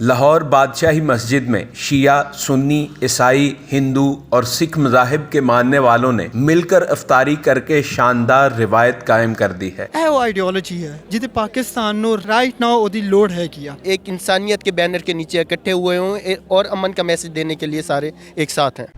लाहौर बादशाही मस्जिद में शिया, सुन्नी, ईसाई, हिंदू और सिख मज़ाहिब के मानने वालों ने मिलकर इफ्तारी करके शानदार रिवायत कायम कर दी है। ਇਹ ਉਹ ਆਈਡੀਓਲੋਜੀ ਹੈ ਜਿਹਦੇ पाकिस्तान ਨੂੰ राइट नाउ ਉਹਦੀ ਲੋੜ ਹੈਗੀ ਆ। एक इंसानियत के बैनर के नीचे इकट्ठे हुए हों और अमन का मैसेज देने के लिए सारे एक साथ हैं।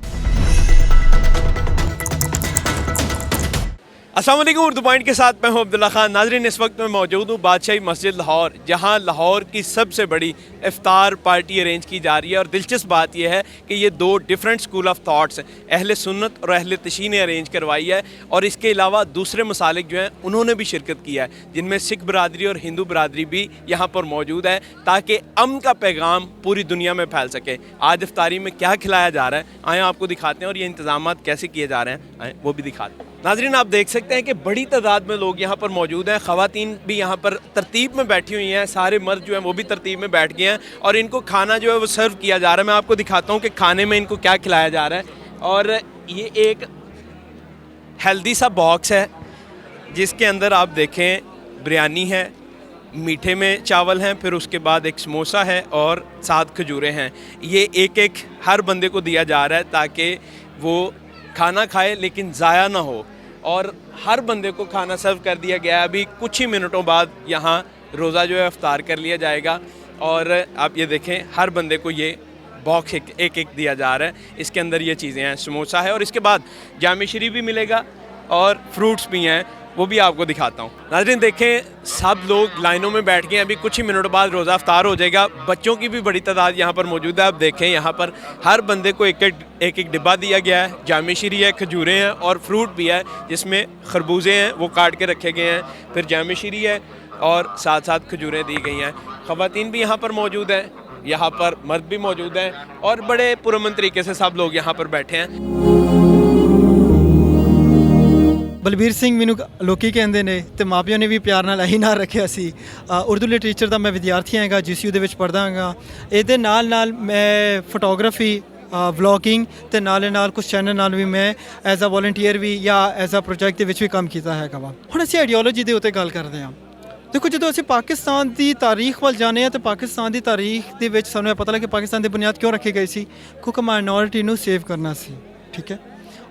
अस्सलाम वालेकुम, उर्दू पॉइंट के साथ मैं हूं अब्दुल्ला खान। नाजरीन, इस वक्त मैं मौजूद हूं बादशाही मस्जिद लाहौर, जहां लाहौर की सबसे बड़ी इफ्तार पार्टी अरेंज की जा रही है। और दिलचस्प बात यह है कि ये दो डिफरेंट स्कूल ऑफ थाट्स अहले सुन्नत और अहले तशी ने अरेंज करवाई है। और इसके अलावा दूसरे मसालिक जो हैं उन्होंने भी शिरकत किया है, जिनमें सिख बरदरी और हिंदू बरदरी भी यहाँ पर मौजूद है, ताकि अमन का पैगाम पूरी दुनिया में फैल सके। आज इफ्तारी में क्या खिलाया जा रहा है आए आपको दिखाते हैं, और ये इंतजाम कैसे किए जा रहे हैं आए वो भी दिखाते हैं। नाजरीन, आप देख सकते हैं कि बड़ी तादाद में लोग यहाँ पर मौजूद हैं। ख़वातीन भी यहाँ पर तरतीब में बैठी हुई हैं, सारे मर्द जो हैं वो भी तरतीब में बैठ गए हैं और इनको खाना जो है वो सर्व किया जा रहा है। मैं आपको दिखाता हूँ कि खाने में इनको क्या खिलाया जा रहा है। और ये एक हेल्दी सा बॉक्स है जिसके अंदर आप देखें बिरयानी है, मीठे में चावल हैं, फिर उसके बाद एक समोसा है और 7 खजूरें हैं। ये एक एक हर बंदे को दिया जा रहा है ताकि वो खाना खाए लेकिन ज़ाया ना हो। और हर बंदे को खाना सर्व कर दिया गया है। अभी कुछ ही मिनटों बाद यहाँ रोज़ा जो है इफ्तार कर लिया जाएगा। और आप ये देखें, हर बंदे को ये बॉक्स एक एक दिया जा रहा है। इसके अंदर ये चीज़ें हैं, समोसा है और इसके बाद जामे शरीफ भी मिलेगा और फ्रूट्स भी हैं, वो भी आपको दिखाता हूँ। नाज़रीन देखें, सब लोग लाइनों में बैठ गए हैं। अभी कुछ ही मिनटों बाद रोज़ा इफ्तार हो जाएगा। बच्चों की भी बड़ी तादाद यहाँ पर मौजूद है। आप देखें, यहाँ पर हर बंदे को एक एक डिब्बा दिया गया है। जामे शरीफ है, खजूरें हैं और फ्रूट भी है, जिसमें खरबूजे हैं वो काट के रखे गए हैं। फिर जामे शरीफ है और साथ साथ खजूरें दी गई हैं। ख़वातीन भी यहाँ पर मौजूद हैं, यहाँ पर मर्द भी मौजूद हैं और बड़े पुरअमन तरीके से सब लोग यहाँ पर बैठे हैं। ਬਲਬੀਰ ਸਿੰਘ ਮੈਨੂੰ ਲੋਕੀ ਕਹਿੰਦੇ ਨੇ ਤੇ ਮਾਪਿਆਂ ਨੇ ਵੀ ਪਿਆਰ ਨਾਲ ਇਹੀ ਨਾਂ ਰੱਖਿਆ ਸੀ। ਉਰਦੂ ਲਿਟਰੇਚਰ ਦਾ ਮੈਂ ਵਿਦਿਆਰਥੀ ਹੈਗਾ, GCU ਦੇ ਵਿੱਚ ਪੜ੍ਹਦਾ ਹੈਗਾ। ਇਹਦੇ ਨਾਲ ਨਾਲ ਮੈਂ ਫੋਟੋਗ੍ਰਾਫੀ, ਵਲੌਗਿੰਗ ਤੇ ਨਾਲੇ ਨਾਲ ਕੁਝ ਚੈਨਲ ਨਾਲ ਵੀ ਮੈਂ ਐਜ਼ ਅ ਵੋਲੰਟੀਅਰ ਵੀ ਜਾਂ ਐਜ਼ ਅ ਪ੍ਰੋਜੈਕਟ ਦੇ ਵਿੱਚ ਵੀ ਕੰਮ ਕੀਤਾ ਹੈਗਾ ਵਾ। ਹੁਣ ਅਸੀਂ ਆਈਡੀਓਲੋਜੀ ਦੇ ਉੱਤੇ ਗੱਲ ਕਰਦੇ ਹਾਂ। ਦੇਖੋ, ਜਦੋਂ ਅਸੀਂ ਪਾਕਿਸਤਾਨ ਦੀ ਤਾਰੀਖ ਵੱਲ ਜਾਂਦੇ ਹਾਂ ਤਾਂ ਪਾਕਿਸਤਾਨ ਦੀ ਤਾਰੀਖ ਦੇ ਵਿੱਚ ਸਾਨੂੰ ਇਹ ਪਤਾ ਲੱਗਾ ਕਿ ਪਾਕਿਸਤਾਨ ਦੀ ਬੁਨਿਆਦ ਕਿਉਂ ਰੱਖੀ ਗਈ ਸੀ, ਕਿਉਂਕਿ ਮਾਈਨੋਰਿਟੀ ਨੂੰ ਸੇਵ ਕਰਨਾ ਸੀ। ਠੀਕ ਹੈ,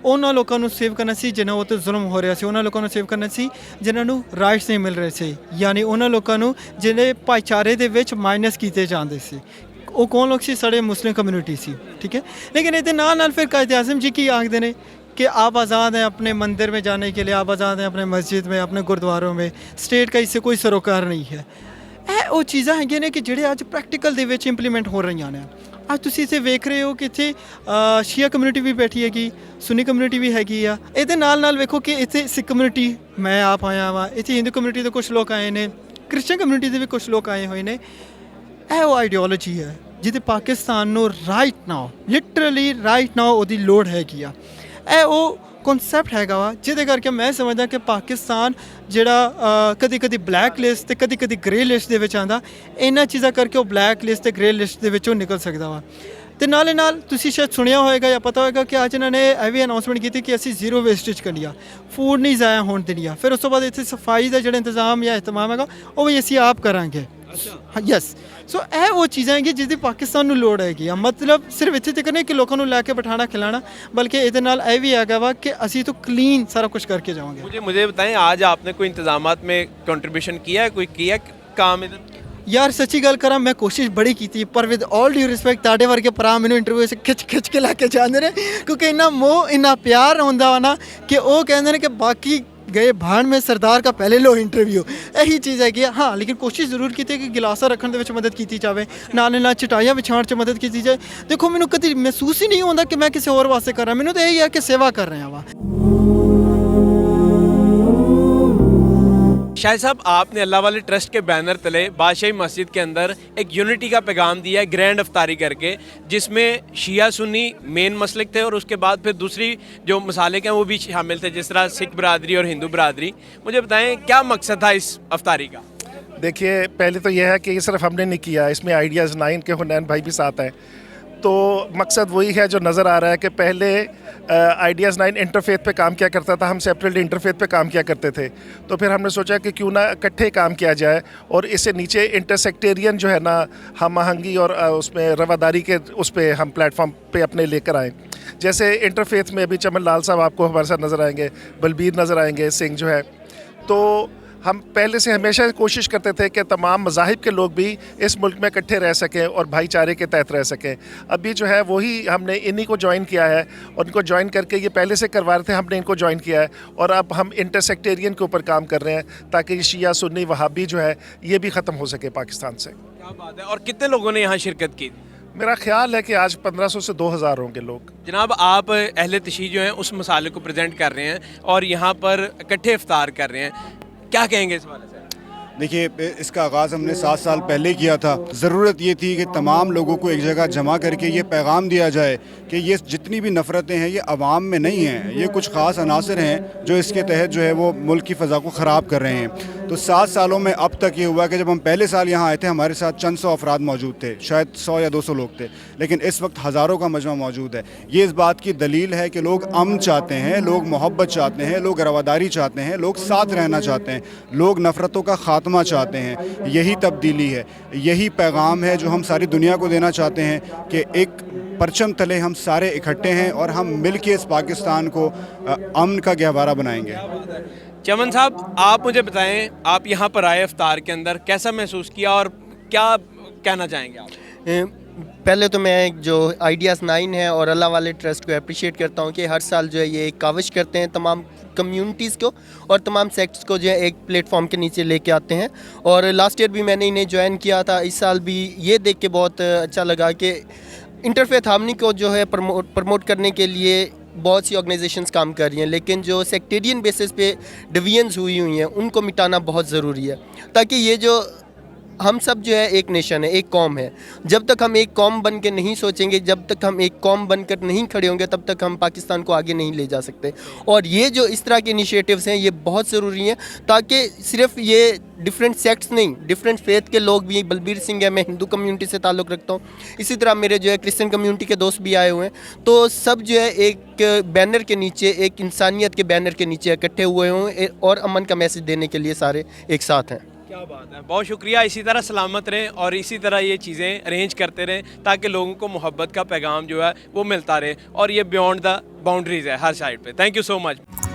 ਉਹਨਾਂ ਲੋਕਾਂ ਨੂੰ ਸੇਵ ਕਰਨਾ ਸੀ ਜਿਨ੍ਹਾਂ ਉੱਤੇ ਜ਼ੁਲਮ ਹੋ ਰਿਹਾ ਸੀ, ਉਹਨਾਂ ਲੋਕਾਂ ਨੂੰ ਸੇਵ ਕਰਨਾ ਸੀ ਜਿਨ੍ਹਾਂ ਨੂੰ ਰਾਈਟਸ ਨਹੀਂ ਮਿਲ ਰਹੇ ਸੀ, ਯਾਨੀ ਉਹਨਾਂ ਲੋਕਾਂ ਨੂੰ ਜਿਹੜੇ ਭਾਈਚਾਰੇ ਦੇ ਵਿੱਚ ਮਾਈਨਸ ਕੀਤੇ ਜਾਂਦੇ ਸੀ। ਉਹ ਕੌਣ ਲੋਕ ਸੀ? ਸਾਡੇ ਮੁਸਲਿਮ ਕਮਿਊਨਿਟੀ ਸੀ। ਠੀਕ ਹੈ, लेकिन ਇਹਦੇ ਨਾਲ ਨਾਲ ਫਿਰ कायद आज़म जी की आखते हैं कि आप आज़ाद हैं अपने मंदिर में जाने के लिए, आप आज़ाद हैं अपने मस्जिद में, अपने गुरुद्वारों में, स्टेट का इससे कोई सरोकार नहीं है। ਇਹ ਉਹ ਚੀਜ਼ਾਂ ਹੈਗੀਆਂ ਨੇ ਕਿ ਜਿਹੜੇ ਅੱਜ ਪ੍ਰੈਕਟੀਕਲ ਦੇ ਵਿੱਚ ਇੰਪਲੀਮੈਂਟ ਹੋ ਰਹੀਆਂ ਨੇ। ਅੱਜ ਤੁਸੀਂ ਇੱਥੇ ਵੇਖ ਰਹੇ ਹੋ ਕਿ ਇੱਥੇ ਸ਼ੀਆ ਕਮਿਊਨਿਟੀ ਵੀ ਬੈਠੀ ਹੈਗੀ, ਸੁਨੀ ਕਮਿਊਨਿਟੀ ਵੀ ਹੈਗੀ ਆ। ਇਹਦੇ ਨਾਲ ਨਾਲ ਵੇਖੋ ਕਿ ਇੱਥੇ ਸਿੱਖ ਕਮਿਊਨਿਟੀ, ਮੈਂ ਆਪ ਆਇਆ ਵਾ, ਇੱਥੇ ਹਿੰਦੂ ਕਮਿਊਨਿਟੀ ਦੇ ਕੁਝ ਲੋਕ ਆਏ ਨੇ, ਕ੍ਰਿਸਚਨ ਕਮਿਊਨਿਟੀ ਦੇ ਵੀ ਕੁਝ ਲੋਕ ਆਏ ਹੋਏ ਨੇ। ਇਹ ਉਹ ਆਈਡੀਓਲੋਜੀ ਹੈ ਜਿਹਦੇ ਪਾਕਿਸਤਾਨ ਨੂੰ right now, literally right now ਉਹਦੀ ਲੋੜ ਹੈਗੀ ਆ। ਇਹ ਉਹ ਕਨਸੈਪਟ ਹੈਗਾ ਵਾ ਜਿਹਦੇ ਕਰਕੇ ਮੈਂ ਸਮਝਦਾ ਕਿ ਪਾਕਿਸਤਾਨ ਜਿਹੜਾ ਕਦੀ ਕਦੀ ਬਲੈਕ ਲਿਸਟ ਤੇ ਕਦੀ ਕਦੀ ਗ੍ਰੇ ਲਿਸਟ ਦੇ ਵਿੱਚ ਆਉਂਦਾ, ਇਹਨਾਂ ਚੀਜ਼ਾਂ ਕਰਕੇ ਉਹ ਬਲੈਕ ਲਿਸਟ ਤੇ ਗ੍ਰੇ ਲਿਸਟ ਦੇ ਵਿੱਚੋਂ ਨਿਕਲ ਸਕਦਾ ਵਾ। ਤੇ ਨਾਲੇ ਨਾਲ ਤੁਸੀਂ ਸ਼ਾਇਦ ਸੁਣਿਆ ਹੋਏਗਾ ਜਾਂ ਪਤਾ ਹੋਏਗਾ ਕਿ ਅੱਜ ਇਹਨਾਂ ਨੇ ਇਹ ਵੀ ਅਨਾਉਂਸਮੈਂਟ ਕੀਤੀ ਕਿ ਅਸੀਂ ਜ਼ੀਰੋ ਵੇਸਟੇਜ ਕਰਨੀ ਆ, ਫੂਡ ਨਹੀਂ ਜ਼ਾਇਆ ਹੋਣ ਦੇਣੀ ਆ। ਫਿਰ ਉਸ ਤੋਂ ਬਾਅਦ ਇੱਥੇ ਸਫਾਈ ਦਾ ਜਿਹੜਾ ਇੰਤਜ਼ਾਮ ਜਾਂ ਅਹਿਤਮਾਮ ਹੈਗਾ ਉਹ ਵੀ ਅਸੀਂ ਆਪ ਕਰਾਂਗੇ। ਯੈਸ, ਸੋ ਇਹ ਉਹ ਚੀਜ਼ਾਂ ਹੈਗੀਆਂ ਜਿਹਦੀ ਪਾਕਿਸਤਾਨ ਨੂੰ ਲੋੜ ਹੈਗੀ ਆ। ਮਤਲਬ ਸਿਰਫ ਇੱਥੇ ਤੱਕ ਨਹੀਂ ਕਿ ਲੋਕਾਂ ਨੂੰ ਲੈ ਕੇ ਬਿਠਾਣਾ ਖਿਲਾਣਾ, ਬਲਕਿ ਇਹਦੇ ਨਾਲ ਇਹ ਵੀ ਹੈਗਾ ਵਾ कि ਅਸੀਂ तो क्लीन सारा कुछ करके जाओगे। मुझे बताएं, आज आपने कोई इंतजामात में कंट्रीब्यूशन किया है, कोई किया काम इधर? यार सच्ची गल करा, मैं कोशिश बड़ी की, पर विद ऑल ड्यू रिस्पैक्ट ਤੁਹਾਡੇ ਵਰਗੇ ਭਰਾ ਮੈਨੂੰ ਇੰਟਰਵਿਊ 'ਚ ਖਿੱਚ ਕੇ ਲੈ ਕੇ ਜਾਂਦੇ ਨੇ, ਕਿਉਂਕਿ ਇੰਨਾ ਮੋਹ ਇੰਨਾ ਪਿਆਰ ਹੁੰਦਾ ਵਾ ਨਾ ਕਿ ਉਹ ਕਹਿੰਦੇ ਨੇ ਕਿ ਬਾਕੀ गए भाड़ में सरदार का पहले लो इंटरव्यू। यही चीज़ है कि हाँ, लेकिन कोशिश जरूर की कि गिलासा रखने के मदद की जाए, नाले नाल चटाइयाँ विछाण च मदद की जाए। देखो, मैनू कभी महसूस ही नहीं होता कि मैं किसी और वास्ते कर रहा, मैनू तो यही है कि सेवा कर रहे हैं वा। शाहिद साहब, आपने अल्लाह वाले ट्रस्ट के बैनर तले बादशाही मस्जिद के अंदर एक यूनिटी का पैगाम दिया है, ग्रैंड इफ्तारी करके, जिसमें शिया सुन्नी मेन मसलक थे और उसके बाद फिर दूसरी जो मसालिक हैं वो भी शामिल थे, जिस तरह सिख बरदरी और हिंदू बरदरी। मुझे बताएं, क्या मकसद था इस इफ्तारी का? देखिए, पहले तो यह है कि ये सिर्फ हमने नहीं किया, इसमें आइडियाज़ 9 के हुनैन भाई भी साथ हैं। तो मकसद वही है जो नज़र आ रहा है कि पहले आइडियाज़ 9 इंटरफेथ पे काम किया करता था, हम सेपरेटली इंटरफेथ पे काम किया करते थे। तो फिर हमने सोचा कि क्यों ना इकट्ठे काम किया जाए और इससे नीचे इंटरसेक्टेरियन जो है ना हम आहंगी और उसमें रवादारी के उस पर हम प्लेटफॉर्म पे अपने लेकर आएँ। जैसे इंटरफेथ में अभी चमन लाल साहब आपको हमारे साथ नज़र आएंगे, बलबीर नज़र आएंगे, सिंह जो है। तो हम पहले से हमेशा कोशिश करते थे कि तमाम मज़ाहिब के लोग भी इस मुल्क में इकट्ठे रह सकें और भाईचारे के तहत रह सकें। अभी जो है वही हमने इन्हीं को ज्वाइन किया है और इनको ज्वाइन करके ये पहले से करवा रहे थे, हमने इनको ज्वाइन किया है और अब हम इंटरसेक्टेरियन के ऊपर काम कर रहे हैं ताकि ये शिया सुन्नी वहाबी जो है ये भी ख़त्म हो सके पाकिस्तान से। क्या बात है। और कितने लोगों ने यहाँ शिरकत की? मेरा ख्याल है कि आज 1500 से 2000 होंगे लोग। जनाब, आप अहले तशरीह जो हैं उस मसाले को प्रेजेंट कर रहे हैं और यहाँ पर इकट्ठे इफ्तार कर रहे हैं, क्या कहेंगे इस वाले से? देखिए, इसका आगाज़ हमने 7 साल पहले किया था। ज़रूरत ये थी कि तमाम लोगों को एक जगह जमा करके ये पैगाम दिया जाए कि ये जितनी भी नफ़रतें हैं ये अवाम में नहीं हैं, ये कुछ ख़ास अनासर हैं जो इसके तहत जो है वो मुल्क की फ़ज़ा को ख़राब कर रहे हैं। तो 7 सालों में अब तक ये हुआ कि जब हम पहले साल यहाँ आए थे हमारे साथ चंद सौ अफराद मौजूद थे, शायद 100 या 200 लोग थे, लेकिन इस वक्त हज़ारों का मजमा मौजूद है। ये इस बात की दलील है कि लोग अमन चाहते हैं, लोग मोहब्बत चाहते हैं, लोग रवादारी चाहते हैं, लोग साथ रहना चाहते हैं, लोग नफ़रतों का ख़ात्मा चाहते हैं। यही तब्दीली है, यही पैगाम है जो हम सारी दुनिया को देना चाहते हैं कि एक परचम तले हम सारे इकट्ठे हैं और हम मिल के इस पाकिस्तान को अमन का गहवारा बनाएंगे। चमन साहब, आप मुझे बताएं, आप यहाँ पर आए इफ्तार के अंदर, कैसा महसूस किया और क्या कहना चाहेंगे आप? पहले तो मैं जो आइडियाज़ 9 है और अल्लाह वाले ट्रस्ट को अप्रिशिएट करता हूँ कि हर साल जो है ये एक काविश करते हैं, तमाम कम्युनिटीज़ को और तमाम सेक्ट्स को जो है एक प्लेटफॉर्म के नीचे लेके आते हैं। और लास्ट ईयर भी मैंने इन्हें ज्वाइन किया था, इस साल भी ये देख के बहुत अच्छा लगा कि इंटरफेथ हार्मनी को जो है प्रमोट करने के लिए बहुत सी ऑर्गेनाइजेशंस काम कर रही हैं, लेकिन जो सेक्टेरियन बेसिस पे डिवीजन्स हुई हैं उनको मिटाना बहुत ज़रूरी है, ताकि ये जो हम सब जो है एक नेशन है, एक कौम है। जब तक हम एक कौम बन के नहीं सोचेंगे, जब तक हम एक कौम बनकर नहीं खड़े होंगे, तब तक हम पाकिस्तान को आगे नहीं ले जा सकते। और ये जो इस तरह के इनिशिएटिव्स हैं ये बहुत ज़रूरी हैं, ताकि सिर्फ ये डिफरेंट सेक्ट्स नहीं, डिफरेंट फेथ के लोग भी, बलबीर सिंह है, मैं हिंदू कम्युनिटी से ताल्लुक़ रखता हूँ, इसी तरह मेरे जो है क्रिश्चियन कम्युनिटी के दोस्त भी आए हुए हैं, तो सब जो है एक बैनर के नीचे, एक इंसानियत के बैनर के नीचे इकट्ठे हुए हों और अमन का मैसेज देने के लिए सारे एक साथ हैं। क्या बात है, बहुत शुक्रिया। इसी तरह सलामत रहें और इसी तरह ये चीज़ें अरेंज करते रहें ताकि लोगों को मोहब्बत का पैगाम जो है वो मिलता रहे और ये बियॉन्ड द बाउंड्रीज़ है हर साइड पे। Thank you so much.